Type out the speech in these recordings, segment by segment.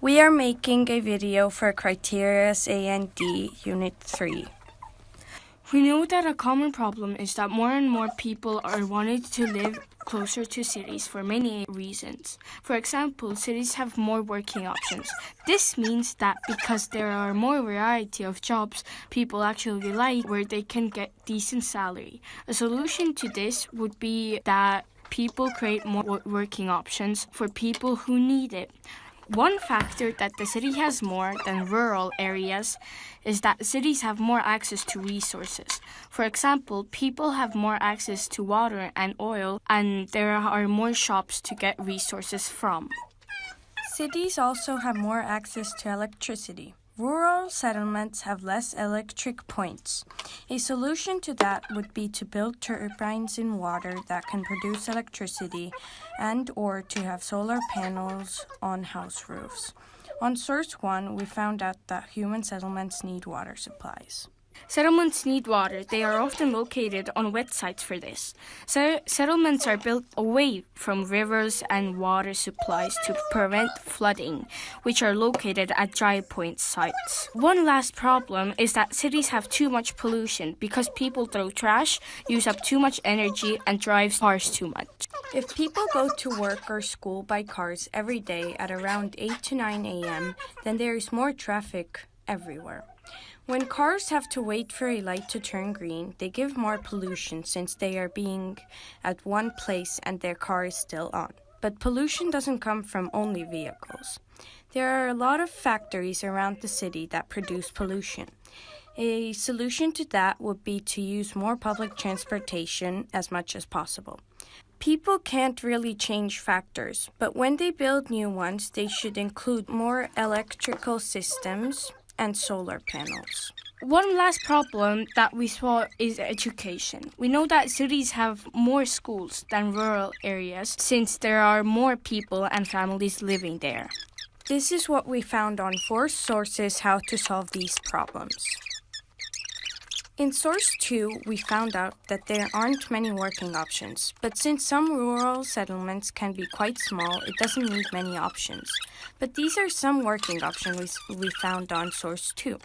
We are making a video for Criteria A and D, Unit 3. We know that a common problem is that more and more people are wanting to live closer to cities for many reasons. For example, cities have more working options. This means that because there are more variety of jobs, people actually like where they can get decent salary. A solution to this would be that people create more working options for people who need it. One factor that the city has more than rural areas is that cities have more access to resources. For example, people have more access to water and oil, and there are more shops to get resources from. Cities also have more access to electricity. Rural settlements have less electric points. A solution to that would be to build turbines in water that can produce electricity and/or to have solar panels on house roofs. On Source 1, we found out that human settlements need water supplies. Settlements need water. They are often located on wet sites for this. Settlements are built away from rivers and water supplies to prevent flooding, which are located at dry point sites. One last problem is that cities have too much pollution because people throw trash, use up too much energy, and drive cars too much. If people go to work or school by cars every day at around 8 to 9 a.m., then there is more traffic everywhere. When cars have to wait for a light to turn green, they give more pollution since they are being at one place and their car is still on. But pollution doesn't come from only vehicles. There are a lot of factories around the city that produce pollution. A solution to that would be to use more public transportation as much as possible. People can't really change factors, but when they build new ones, they should include more electrical systems and solar panels. One last problem that we saw is education. We know that cities have more schools than rural areas since there are more people and families living there. This is what we found on 4 sources how to solve these problems. In Source 2, we found out that there aren't many working options, but since some rural settlements can be quite small, it doesn't need many options. But these are some working options we found on Source 2.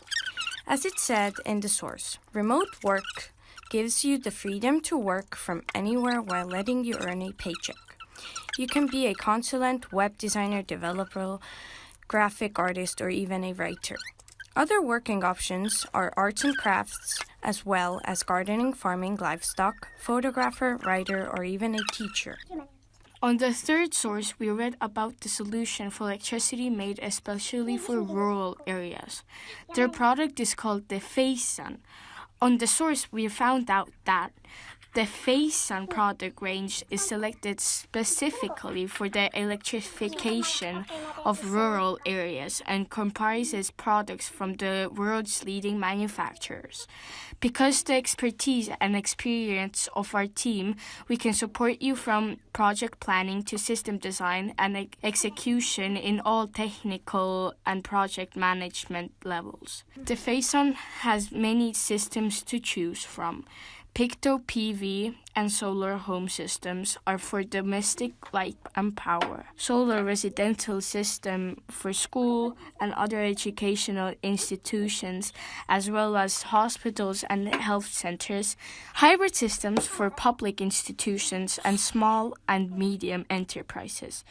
As it said in the source, remote work gives you the freedom to work from anywhere while letting you earn a paycheck. You can be a consultant, web designer, developer, graphic artist, or even a writer. Other working options are arts and crafts, as well as gardening, farming, livestock, photographer, writer, or even a teacher. On the 3rd source, we read about the solution for electricity made especially for rural areas. Their product is called the Face Sun. On the source, we found out that the Face Sun product range is selected specifically for the electrification of rural areas and comprises products from the world's leading manufacturers. Because the expertise and experience of our team, we can support you from project planning to system design and execution in all technical and project management levels. The Face Sun has many systems to choose from. Picto PV and solar home systems are for domestic light and power. Solar residential system for school and other educational institutions, as well as hospitals and health centers. Hybrid systems for public institutions and small and medium enterprises.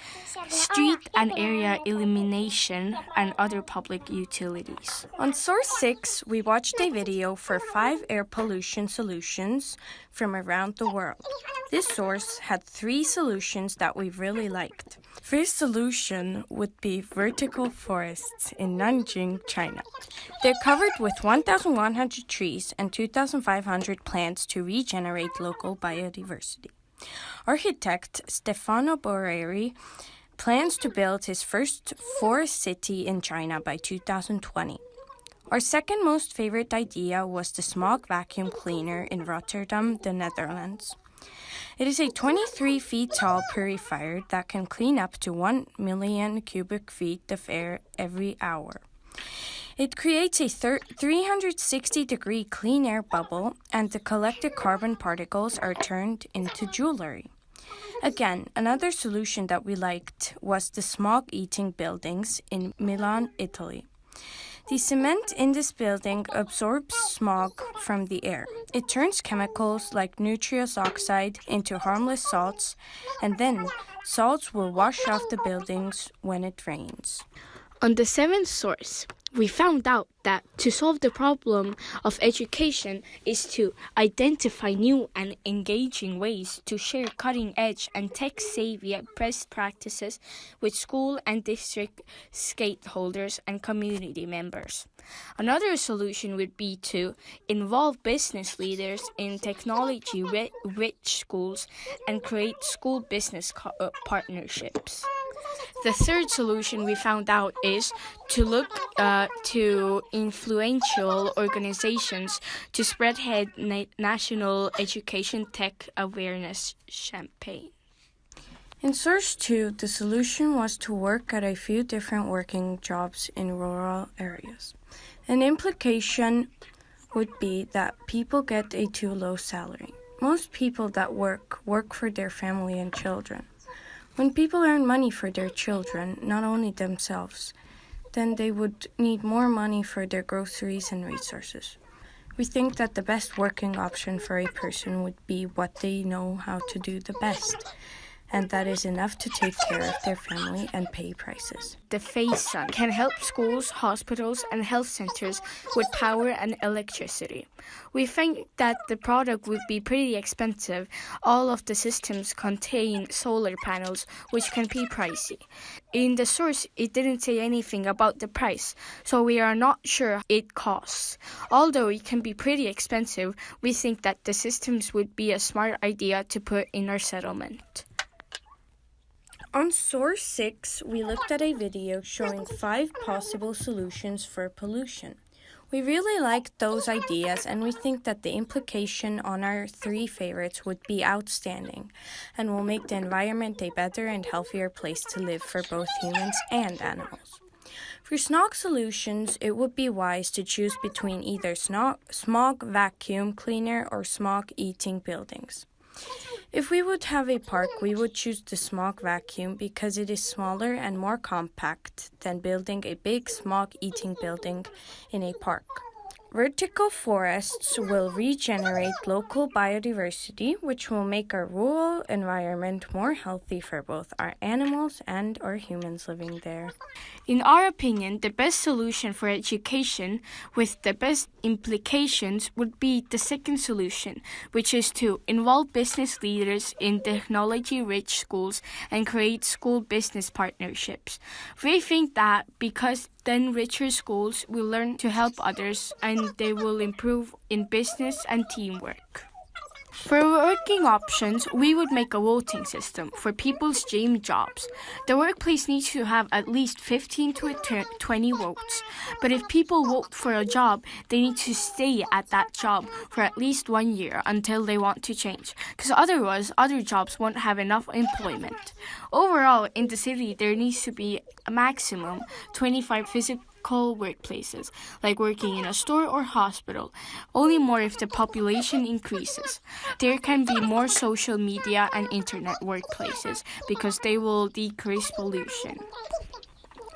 Street and area illumination and other public utilities. On Source 6, we watched a video for 5 air pollution solutions from around the world. This source had 3 solutions that we really liked. First solution would be vertical forests in Nanjing, China. They're covered with 1,100 trees and 2,500 plants to regenerate local biodiversity. Architect Stefano Borreri plans to build his first forest city in China by 2020. Our second most favorite idea was the smog vacuum cleaner in Rotterdam, the Netherlands. It is a 23 feet tall purifier that can clean up to 1 million cubic feet of air every hour. It creates a 360-degree clean air bubble, and the collected carbon particles are turned into jewelry. Again, another solution that we liked was the smog-eating buildings in Milan, Italy. The cement in this building absorbs smog from the air. It turns chemicals like nitrous oxide into harmless salts, and then salts will wash off the buildings when it rains. On the seventh source, we found out that to solve the problem of education is to identify new and engaging ways to share cutting-edge and tech-savvy best practices with school and district stakeholders and community members. Another solution would be to involve business leaders in technology-rich schools and create school business partnerships. The third solution we found out is to look to influential organizations to spearhead national education tech awareness campaign. In source 2, the solution was to work at a few different working jobs in rural areas. An implication would be that people get a too low salary. Most people that work for their family and children. When people earn money for their children, not only themselves, then they would need more money for their groceries and resources. We think that the best working option for a person would be what they know how to do the best, and that is enough to take care of their family and pay prices. The FACEN can help schools, hospitals, and health centers with power and electricity. We think that the product would be pretty expensive. All of the systems contain solar panels, which can be pricey. In the source, it didn't say anything about the price, so we are not sure it costs. Although it can be pretty expensive, we think that the systems would be a smart idea to put in our settlement. On source 6, we looked at a video showing 5 possible solutions for pollution. We really liked those ideas, and we think that the implication on our 3 favorites would be outstanding and will make the environment a better and healthier place to live for both humans and animals. For smog solutions, it would be wise to choose between either smog vacuum cleaner or smog-eating buildings. If we would have a park, we would choose the smog vacuum because it is smaller and more compact than building a big smog-eating building in a park. Vertical forests will regenerate local biodiversity, which will make our rural environment more healthy for both our animals and our humans living there. In our opinion, the best solution for education with the best implications would be the second solution, which is to involve business leaders in technology-rich schools and create school business partnerships. We think that because then richer schools will learn to help others and they will improve in business and teamwork. For working options, we would make a voting system for people's dream jobs. The workplace needs to have at least 15 to 20 votes. But if people vote for a job, they need to stay at that job for at least 1 year until they want to change, because otherwise other jobs won't have enough employment. Overall, in the city, there needs to be a maximum 25 physical workplaces, like working in a store or hospital, only more if the population increases. There can be more social media and internet workplaces because they will decrease pollution.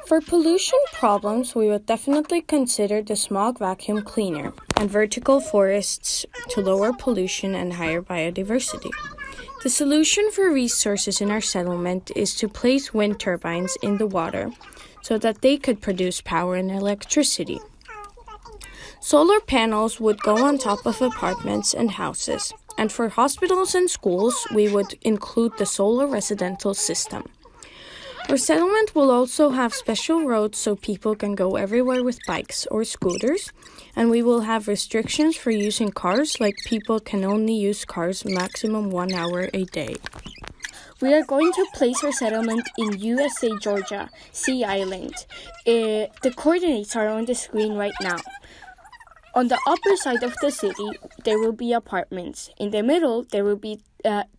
For pollution problems, we would definitely consider the smog vacuum cleaner and vertical forests to lower pollution and higher biodiversity. The solution for resources in our settlement is to place wind turbines in the water so that they could produce power and electricity. Solar panels would go on top of apartments and houses, and for hospitals and schools, we would include the solar residential system. Our settlement will also have special roads so people can go everywhere with bikes or scooters, and we will have restrictions for using cars, like people can only use cars maximum 1 hour a day. We are going to place our settlement in USA, Georgia, Sea Island. The coordinates are on the screen right now. On the upper side of the city, there will be apartments. In the middle, there will be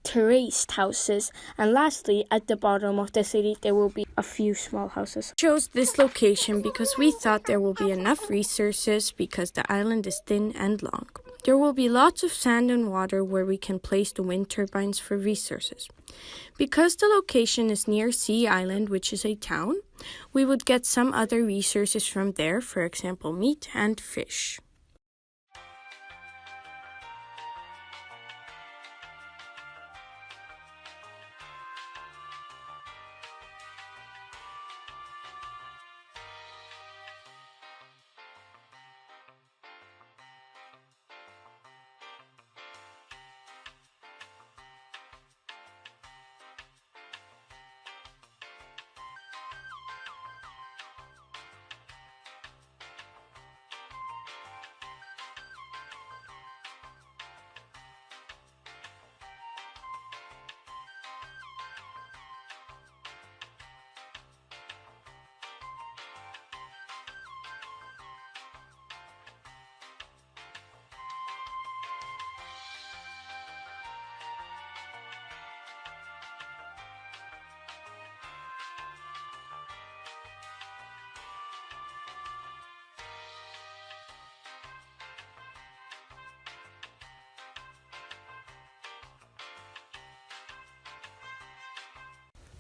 terraced houses. And lastly, at the bottom of the city, there will be a few small houses. We chose this location because we thought there will be enough resources because the island is thin and long. There will be lots of sand and water where we can place the wind turbines for resources. Because the location is near Sea Island, which is a town, we would get some other resources from there, for example, meat and fish.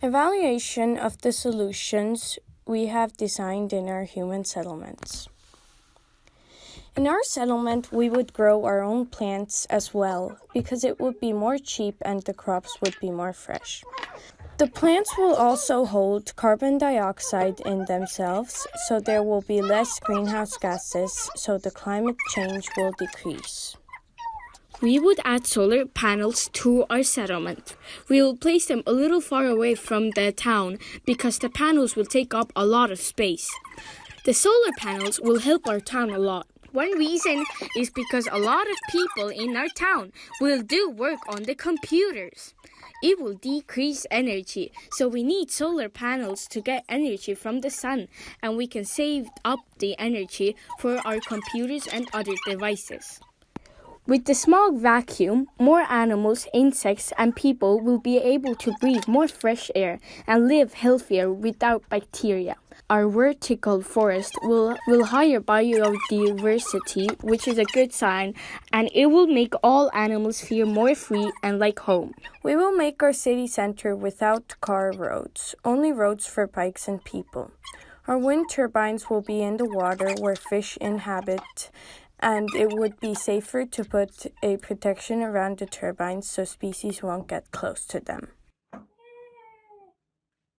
Evaluation of the solutions we have designed in our human settlements. In our settlement, we would grow our own plants as well because it would be more cheap and the crops would be more fresh. The plants will also hold carbon dioxide in themselves, so there will be less greenhouse gases, so the climate change will decrease. We would add solar panels to our settlement. We will place them a little far away from the town because the panels will take up a lot of space. The solar panels will help our town a lot. One reason is because a lot of people in our town will do work on the computers. It will decrease energy, so we need solar panels to get energy from the sun, and we can save up the energy for our computers and other devices. With the smog vacuum, more animals, insects, and people will be able to breathe more fresh air and live healthier without bacteria. Our vertical forest will higher biodiversity, which is a good sign, and it will make all animals feel more free and like home. We will make our city center without car roads, only roads for bikes and people. Our wind turbines will be in the water where fish inhabit, and it would be safer to put a protection around the turbines so species won't get close to them.